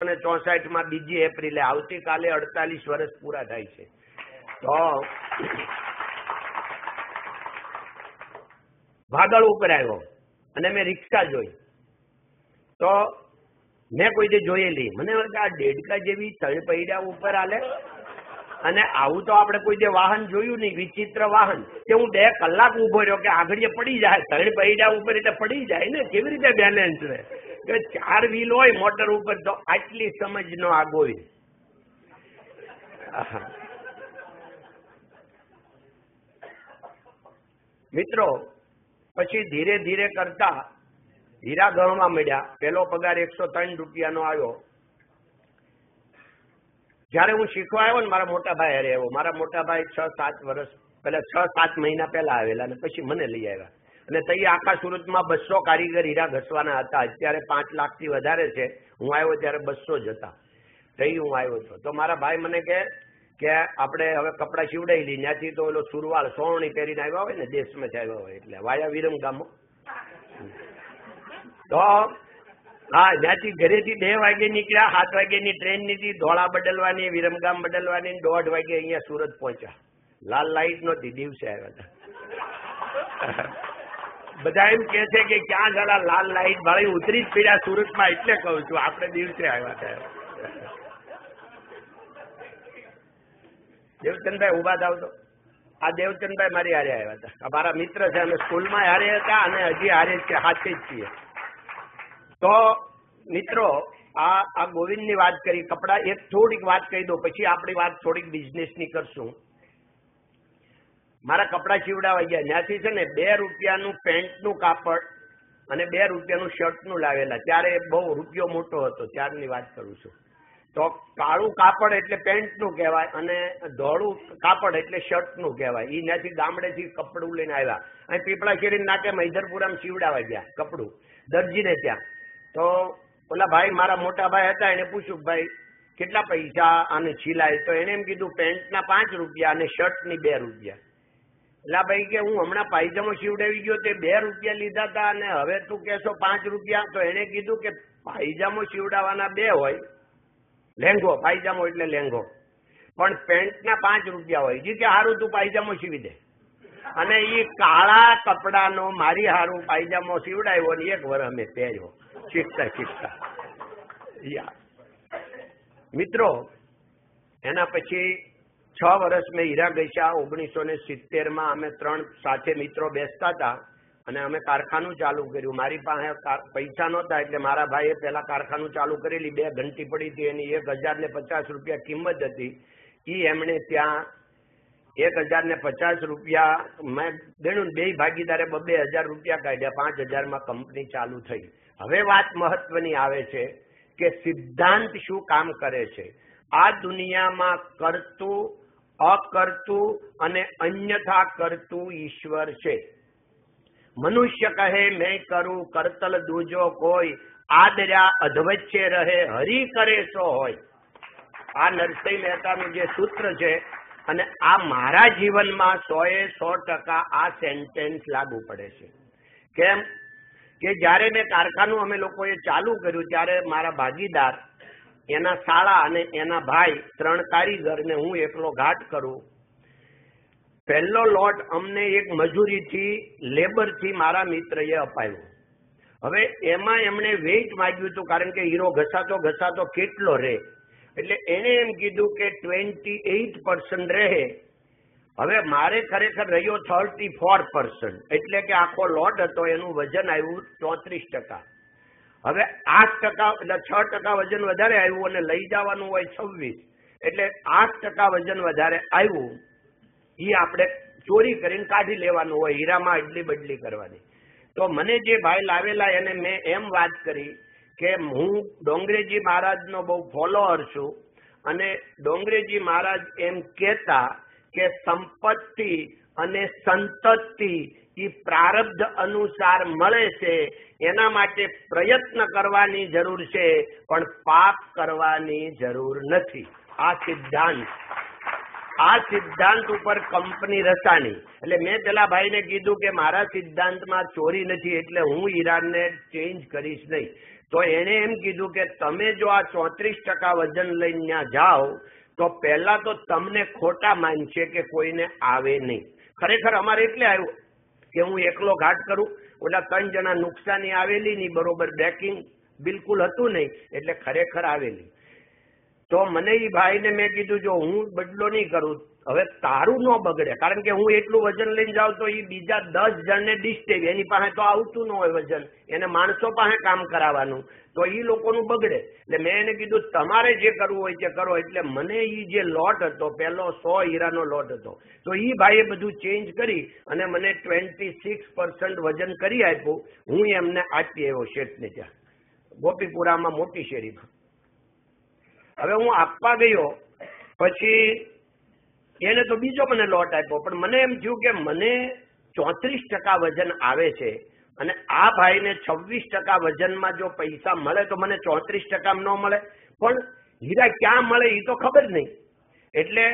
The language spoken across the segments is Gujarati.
1964 બીજી એપ્રિલે આવતીકાલે 48 વર્ષ પૂરા થાય છે. તો ભાગળ ઉપર આવ્યો અને મેં રિક્ષા જોઈ તો મેં કોઈ દે જોયેલી. મને આ દેડકા જેવી તળ પૈડા ઉપર હાલે અને આવું તો આપણે કોઈ દે વાહન જોયું નહીં, વિચિત્ર વાહન. કે હું 2 કલાક ઉભો રહ્યો કે આગળ પડી જાય, તળ પૈડા ઉપર એટલે પડી જાય ને, કેવી રીતે બેલેન્સ રહે? કે 4 વ્હીલ હોય મોટર ઉપર તો આટલી સમજ નો આગોવી. મિત્રો પછી ધીરે ધીરે કરતા હીરા ગણવા મળ્યા. પેલો પગાર 103 રૂપિયાનો આવ્યો. જયારે હું શીખવા આવ્યો ને મારા મોટા ભાઈ હારે આવ્યો. મારા મોટા ભાઈ 6-7 વર્ષ પહેલા 6-7 મહિના પહેલા આવેલા અને પછી મને લઈ આવ્યા. અને તઈ આખા સુરતમાં 200 કારીગર હીરા ઘસવાના હતા. અત્યારે 5 લાખથી વધારે છે. હું આવ્યો ત્યારે 200 જ હતા. તઈ હું આવ્યો હતો તો મારા ભાઈ મને કે આપણે હવે કપડા સીવડાવી લઈએ. ત્યાંથી તો ઓલો સુરવાળ સોવણી પહેરીને આવ્યા હોય ને, દેશમાં જ આવ્યા હોય એટલે વાયા વિરમગામો. તો હા, ત્યાંથી ઘરેથી 2 વાગે નીકળ્યા. 7 વાગ્યાની ટ્રેન નીકળી. ધોળા બદલવાની, વિરમગામ બદલવાની. 1:30 વાગે અહીંયા સુરત પહોંચ્યા. લાલ લાઈટ નહોતી, દિવસે આવ્યા હતા. બધા એમ કે છે કે ક્યાં જરા લાલ લાઈટ ભાઈ ઉતરી જ પીડ્યા સુરતમાં, એટલે કહું છું આપણે દિવસે આવ્યા હતા. દેવચંદભાઈ ઉભા થાવ તો. આ દેવચંદભાઈ મારી હારે આવ્યા હતા. મારા મિત્ર છે, અમે સ્કૂલમાં હારે હતા અને હજી હારે જ છે, હાથે જ છીએ. તો મિત્રો આ ગોવિંદની વાત કરી. કપડા એક થોડીક વાત કહી દો, પછી આપણી વાત થોડીક બિઝનેસની કરશું. મારા કપડા સીવડાવા ગયા. ત્યાંથી છે ને 2 રૂપિયાનું પેન્ટનું કાપડ અને 2 રૂપિયાનું શર્ટનું લાવેલા. ત્યારે બહુ રૂપિયો મોટો હતો, ત્યારની વાત કરું છું. તો કાળું કાપડ એટલે પેન્ટનું કહેવાય અને ધોળું કાપડ એટલે શર્ટનું કહેવાય. એ ત્યાંથી ગામડેથી કપડું લઈને આવ્યા. અહીં પીપળા શેરી નાકે મૈધરપુરામાં સીવડાવા ગયા કપડું દરજીને ત્યાં. તો ઓલા ભાઈ મારા મોટા ભાઈ હતા, એને પૂછ્યું ભાઈ કેટલા પૈસા આને સિલાય? તો એને એમ કીધું પેન્ટના 5 રૂપિયા અને શર્ટની 2 રૂપિયા. એટલે ભાઈ કે હું હમણાં પાયજામો સીવડાવી ગયો તે 2 રૂપિયા લીધા હતા અને હવે તું કહેશો 5 રૂપિયા? તો એને કીધું કે પાયજામો સીવડાવવાના 2 હોય, લેંગો પાયજામો એટલે લેંગો, પણ પેન્ટના 5 રૂપિયા હોય. જી કે હારું તું પાયજામો સીવી દે. અને એ કાળા કપડાનો મારી હારું પાયજામો સીવડાવ્યો ને 1 વર્ષ અમે પહેર્યો શીખતા. મિત્રો એના પછી 6 વર્ષ મેં હીરા ઘસ્યા. 1970માં અમે 3 સાથે મિત્રો બેસતા હતા અને અમે કારખાનું ચાલુ કર્યું. મારી પાસે પૈસા નહોતા એટલે મારા ભાઈએ પેલા કારખાનું ચાલુ કરેલી. 2 ઘંટી પડી હતી, એની 1050 રૂપિયા કિંમત હતી. એ એમણે ત્યાં 1050 રૂપિયા મેં ગણ્યું. 2 ભાગીદારે 2,000 રૂપિયા કાઢ્યા. 5,000માં કંપની ચાલુ થઈ. હવે વાત મહત્વની આવે છે કે સિદ્ધાંત શું કામ કરે છે. આ દુનિયામાં કરતું, અકર્તું અને અન્યથા કરતું ઈશ્વર છે. મનુષ્ય કહે મેં કરું, કરતલ દૂજો કોઈ, આદર્યા અધવચ્ચે રહે, હરી કરે સો હોય. આ નરસિંહ મહેતાનું જે સૂત્ર છે અને આ મારા જીવનમાં 100% આ સેન્ટેન્સ લાગુ પડે છે. કેમ કે જયારે મેં કારખાનું અમે લોકોએ ચાલુ કર્યું ત્યારે મારા ભાગીદાર, એના શાળા અને એના ભાઈ 3 કારીગર ને હું એકલો ઘાટ કરું. પહેલો લોટ અમને એક મજૂરીથી લેબરથી મારા મિત્રએ અપાયો. હવે એમાં એમણે વેઇટ માંગ્યું હતું, કારણ કે હીરો ઘસાતો કેટલો રહે, એટલે એને એમ કીધું કે 28% રહે. હવે મારે ખરેખર રહ્યો 34%, એટલે કે આખો લોટ હતો એનું વજન આવ્યું 34%. હવે 8% એટલે 6% વજન વધારે આવ્યું અને લઈ જવાનું હોય 26, એટલે 8% વજન વધારે આવ્યું. એ આપણે ચોરી કરીને કાઢી લેવાનું હોય, હીરામાં અદલી બદલી કરવાની. તો મને જે ભાઈ લાવેલા એને મેં એમ વાત કરી કે હું ડોંગરેજી મહારાજનો બહુ ફોલોઅર છું અને ડોંગરેજી મહારાજ એમ કહેતા કે સંપત્તિ અને સંતતિ એ પ્રારબ્ધ અનુસાર મળે છે. એના માટે પ્રયત્ન કરવાની જરૂર છે, પણ પાપ કરવાની જરૂર નથી. આ સિદ્ધાંત ઉપર કંપની રચાણી. એટલે મેં પેલા ભાઈને કીધું કે મારા સિદ્ધાંતમાં ચોરી નથી, એટલે હું હીરાને ચેન્જ કરીશ નહીં. તો એને એમ કીધું કે તમે જો આ 34% વજન લઈને ત્યાં જાઓ તો પહેલા તો તમને ખોટા માનશે કે કોઈને આવે નહીં. ખરેખર અમારે એટલે આવ્યું કે હું એકલો ઘાટ કરું, ઓલા 3 જણા નુકસાની આવેલી નહીં, બરોબર બેકિંગ બિલકુલ હતું નહીં, એટલે ખરેખર આવેલી. તો મને એ ભાઈને મેં કીધું જો હું બદલો નહીં કરું, હવે તારું ન બગડે, કારણ કે હું એટલું વજન લઈને જાઉં તો એ બીજા 10 જણને ડિસ્ટેબ, એની પાસે તો આવતું ન હોય વજન, એને માણસો પાસે કામ કરાવવાનું, તો એ લોકોનું બગડે. એટલે મેં એને કીધું તમારે જે કરવું હોય તે કરો. એટલે મને એ જે લોટ હતો પેલો 100 હીરાનો લોટ હતો, તો એ ભાઈએ બધું ચેન્જ કરી અને મને 26% વજન કરી આપ્યું. હું એમને આપી આવ્યો શેઠને ત્યાં ગોપીપુરામાં મોટી શેરીમાં. હવે હું આપવા ગયો પછી એને તો બીજો મને લોટ આપ્યો, પણ મને એમ થયું કે મને 34% વજન આવે છે અને આ ભાઈને 26% વજનમાં જો પૈસા મળે તો મને 34% ન મળે, પણ હીરા ક્યાં મળે એ તો ખબર નહીં. એટલે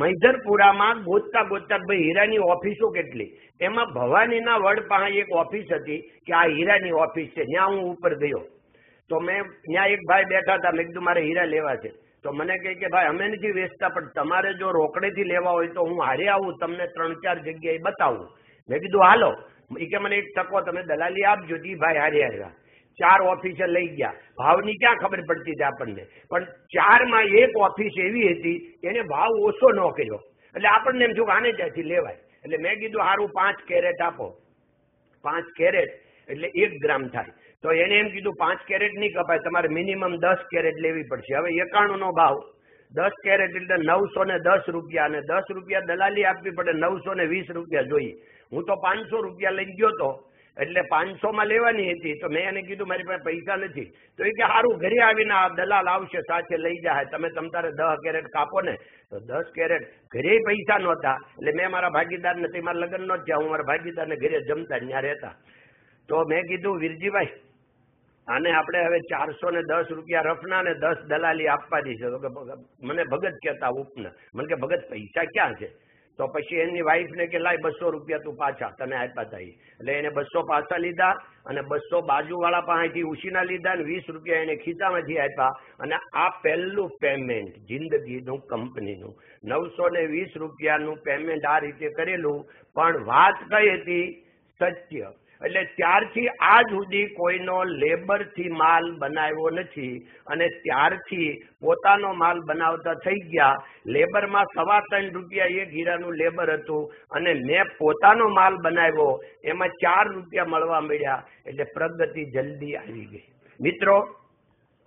મૈધરપુરામાં ગોતતા ગોતતા ભાઈ હીરાની ઓફિસો કેટલી, એમાં ભવાનીના વડ પાસે એક ઓફિસ હતી કે આ હીરાની ઓફિસ છે, ત્યાં હું ઉપર ગયો. તો મેં ત્યાં એક ભાઈ બેઠા હતા, મેં કીધું મારે હીરા લેવા છે. તો મને કહે કે ભાઈ અમે નથી વેચતા, પણ તમારે જો રોકડેથી લેવા હોય તો હું હારે આવું, તમને 3-4 જગ્યાએ બતાવું. મેં કીધું હાલો. એ કે મને એક ટકો તમે દલાલી આપજો. એ ભાઈ હારે આવ્યા, 4 ઓફિસે લઈ ગયા. ભાવની ક્યાં ખબર પડતી હતી આપણને, પણ 4માં એક ઓફિસ એવી હતી એને ભાવ ઓછો ન કર્યો, એટલે આપણને એમ થયું કે આને ત્યાંથી લેવાય. એટલે મેં કીધું સારું 5 કેરેટ આપો. 5 કેરેટ એટલે 1 ગ્રામ થાય. તો એને એમ કીધું 5 કેરેટ નહીં કપાય, તમારે મિનિમમ 10 કેરેટ લેવી પડશે. હવે 91 નો ભાવ, 10 કેરેટ એટલે 910 રૂપિયા, અને 10 રૂપિયા દલાલી આપવી પડે, 920 રૂપિયા જોઈએ. હું તો 500 રૂપિયા લઈ ગયો તો, એટલે 500માં લેવાની હતી. તો મેં એને કીધું મારી પાસે પૈસા નથી. તો એ કે સારું ઘરે આવીને આ દલાલ આવશે સાથે લઈ જાય, તમે તમારે 10 કેરેટ કાપો ને. તો 10 કેરેટ ઘરે પૈસા નહોતા, એટલે મેં મારા ભાગીદાર નથી, મારા લગ્ન નો થયા, હું મારા ભાગીદારને ઘરે જમતા ત્યાં રહેતા. તો મેં કીધું વીરજીભાઈ આને આપણે હવે 410 રૂપિયા રફના ને 10 દલાલી આપવાની છે. તો કે મને ભગત કહેતા ઉપના, મને કે ભગત પૈસા ક્યાં છે? તો પછી એની વાઈફને કે લાય 200 રૂપિયા તું પાછા તને આપ્યા હતા. એટલે એને 200 પાછા લીધા અને 200 બાજુવાળા પાસેથી ઉછીના લીધા અને 20 રૂપિયા એને ખિસ્સામાંથી આપ્યા. અને આ પહેલું પેમેન્ટ જિંદગીનું કંપનીનું 920 રૂપિયાનું પેમેન્ટ આ રીતે કરેલું. પણ વાત કઈ હતી? સત્ય. એટલે ત્યારથી આજ સુધી કોઈનો લેબરથી માલ બનાવ્યો નથી, અને ત્યારથી પોતાનો માલ બનાવતા થઈ ગયા. લેબરમાં 3.25 રૂપિયા એક હીરાનું લેબર હતું, અને મેં પોતાનો માલ બનાવ્યો, એમાં 4 રૂપિયા મળવા મળ્યા. એટલે પ્રગતિ જલ્દી આવી ગઈ. મિત્રો,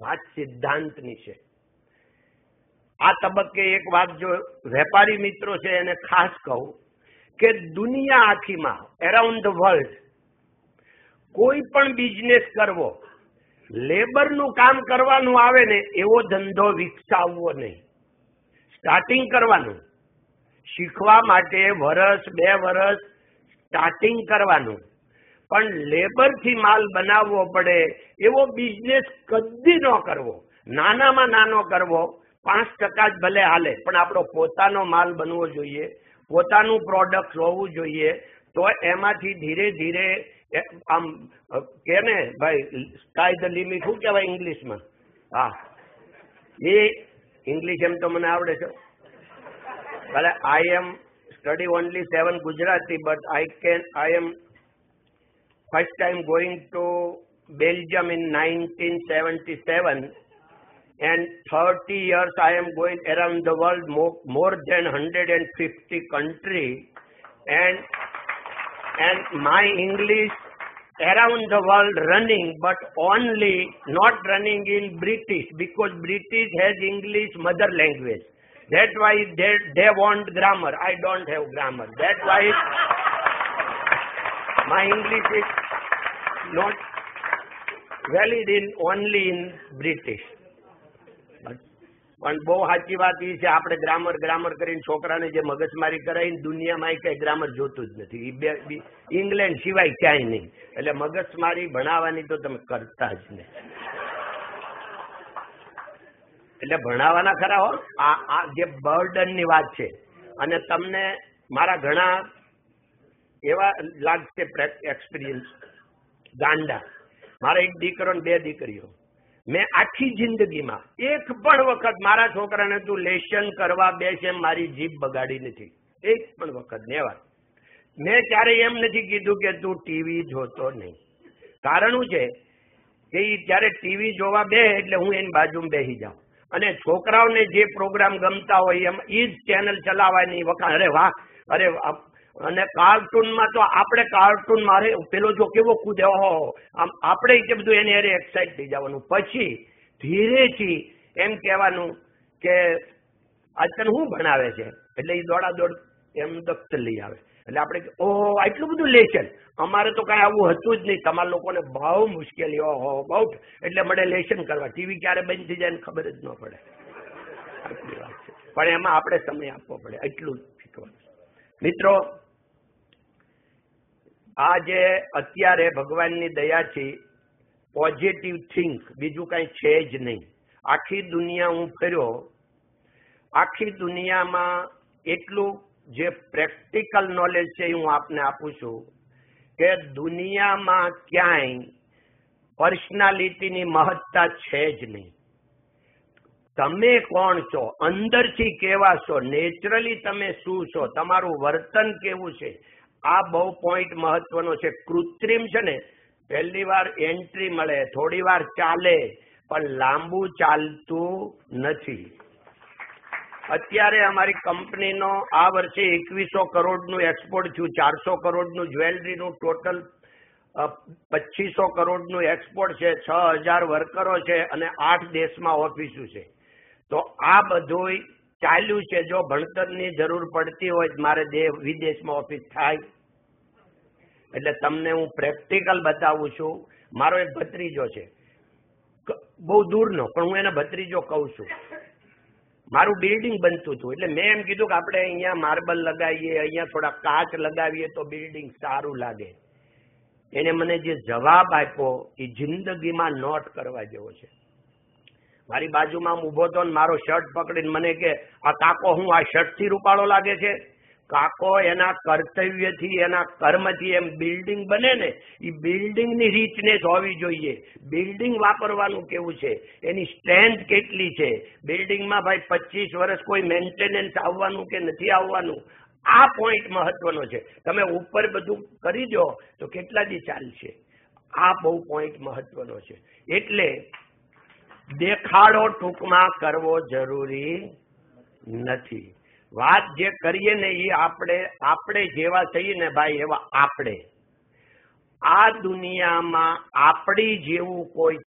વાત સિદ્ધાંતની છે. આ તબક્કે એક વાત જો વેપારી મિત્રો છે એને ખાસ કહું કે દુનિયા આખીમાં એરાઉન્ડ ધ વર્લ્ડ કોઈ પણ બિઝનેસ કરવો, લેબરનું કામ કરવાનું આવે ને એવો ધંધો વિકસાવવો નહીં. સ્ટાર્ટિંગ કરવાનું, શીખવા માટે 1-2 વર્ષ સ્ટાર્ટિંગ કરવાનું, પણ લેબરથી માલ બનાવવો પડે એવો બિઝનેસ કદી ન કરવો. નાનામાં નાનો કરવો, 5% જ ભલે હાલે, પણ આપણો પોતાનો માલ બનવો જોઈએ, પોતાનું પ્રોડક્ટ હોવું જોઈએ. તો એમાંથી ધીરે ધીરે આમ કે ને ભાઈ સ્કાય ધ લિમિટ શું કહેવાય ઇંગ્લિશમાં? હા, એ ઇંગ્લિશ એમ તો મને આવડે છે. ભલે I am study only 7 Gujarati, but I am first time going to Belgium in 1977, and 30 years I am going around the world, more than 150 countries, and my English around the world running, but only not running in British, because British has English mother language. That's why they want grammar. I don't have grammar. That's why my English is not valid in only in British. પણ બહુ સાચી વાત એ છે, આપણે ગ્રામર કરીને છોકરાને જે મગજમારી કરાવીને દુનિયામાં કઈ ગ્રામર જોતું જ નથી. ઇંગ્લેન્ડ સિવાય ક્યાંય નહીં. એટલે મગજમારી ભણાવવાની તો તમે કરતા જ નહીં. એટલે ભણાવવાના ખરા હો. આ જે બર્ડનની વાત છે, અને તમને મારા ઘણા એવા લાગશે એક્સપિરિયન્સ ગાંડા મારા એક દીકરો ને 2 દીકરીઓ. મેં આખી જિંદગીમાં એક પણ વખત મારા છોકરાને તું લેશન કરવા બેસ એમ મારી જીભ બગાડી નથી. એક પણ વખત નેવર. મેં ક્યારેય એમ નથી કીધું કે તું ટીવી જોતો નહીં. કારણ શું છે કે જ્યારે ટીવી જોવા બે એટલે હું એની બાજુમાં બેસી જાઉં અને છોકરાઓને જે પ્રોગ્રામ ગમતા હોય એમ એ જ ચેનલ ચલાવવાની વખાણ. અરે વાહ, અરે અને કાર્ટૂનમાં તો આપણે કાર્ટૂનમાં અરે પેલો જો કેવો કૂદે, ઓહો, આમ આપણે કે બધું એની અરે એક્સાઇટ થઈ જવાનું. પછી ધીરેથી એમ કહેવાનું કે આજ તને શું ભણાવે છે, એટલે એ દોડાદોડ એમ દફતર લઈ આવે. એટલે આપણે ઓહો આટલું બધું લેશન. અમારે તો કાંઈ આવું હતું જ નહીં. તમારા લોકોને બહુ મુશ્કેલી, ઓહો બહુ. એટલે મળે લેશન કરવા. ટીવી ક્યારે બંધ થઈ જાય ને ખબર જ ન પડે. આટલી વાત છે. પણ એમાં આપણે સમય આપવો પડે, એટલું જ શીખવાનું. મિત્રો, આ જે અત્યારે ભગવાનની દયાથી પોઝિટિવ થિંક, બીજું કાંઈ છે જ નહીં. આખી દુનિયા હું ફર્યો, આખી દુનિયામાં એટલું જે પ્રેક્ટિકલ નોલેજ છે હું આપને આપું છું કે દુનિયામાં ક્યાંય પર્સનાલિટીની મહત્તા છે જ નહીં. તમે કોણ છો, અંદરથી કેવા છો, નેચરલી તમે શું છો, તમારું વર્તન કેવું છે, આ બહુ પોઈન્ટ મહત્વનો છે. કૃત્રિમ છે ને, પહેલી વાર એન્ટ્રી મળે, થોડી વાર ચાલે, પણ લાંબુ ચાલતું નથી. અત્યારે અમારી કંપનીનો આ વર્ષે 2100 કરોડનું એક્સપોર્ટ થયું, 400 કરોડનું જ્વેલરીનું ટોટલ 2500 કરોડનું એક્સપોર્ટ છે, 6000 વર્કરો છે અને 8 દેશમાં ઓફિસો છે. તો આ બધું ચાલ્યું છે. જો ભણતરની જરૂર પડતી હોય મારે વિદેશમાં ઓફિસ થાય. એટલે તમને હું પ્રેક્ટિકલ બતાવું છું. મારો એક ભત્રીજો છે, બહુ દૂરનો, પણ હું એને ભત્રીજો કહું છું. મારું બિલ્ડિંગ બનતું હતું એટલે મેં એમ કીધું કે આપણે અહીંયા માર્બલ લગાવીએ, અહીંયા થોડા કાચ લગાવીએ તો બિલ્ડિંગ સારું લાગે. એને મને જે જવાબ આપ્યો એ જિંદગીમાં નોટ કરવા જેવો છે. મારી બાજુમાં ઊભો હતો ને મારો શર્ટ પકડીને મને કે આ કાકો હું આ શર્ટથી રૂપાળો લાગે છે. કાકો એના કર્તવ્યથી, એના કર્મથી એમ બિલ્ડિંગ બને ને, એ બિલ્ડિંગની રીચનેસ હોવી જોઈએ. બિલ્ડિંગ વાપરવાનું કેવું છે, એની સ્ટ્રેન્થ કેટલી છે, બિલ્ડિંગમાં ભાઈ 25 વર્ષ કોઈ મેન્ટેનન્સ આવવાનું કે નથી આવવાનું, આ પોઈન્ટ મહત્વનો છે. તમે ઉપર બધું કરી દો તો કેટલા દી ચાલશે, આ બહુ પોઈન્ટ મહત્વનો છે. એટલે દેખાડો ટૂંકમાં કરવો જરૂરી નથી. વાત જે કરીએ ને એ આપણે જેવા થઈએ ને ભાઈ એવા આપણે. આ દુનિયામાં આપણી જેવું કોઈ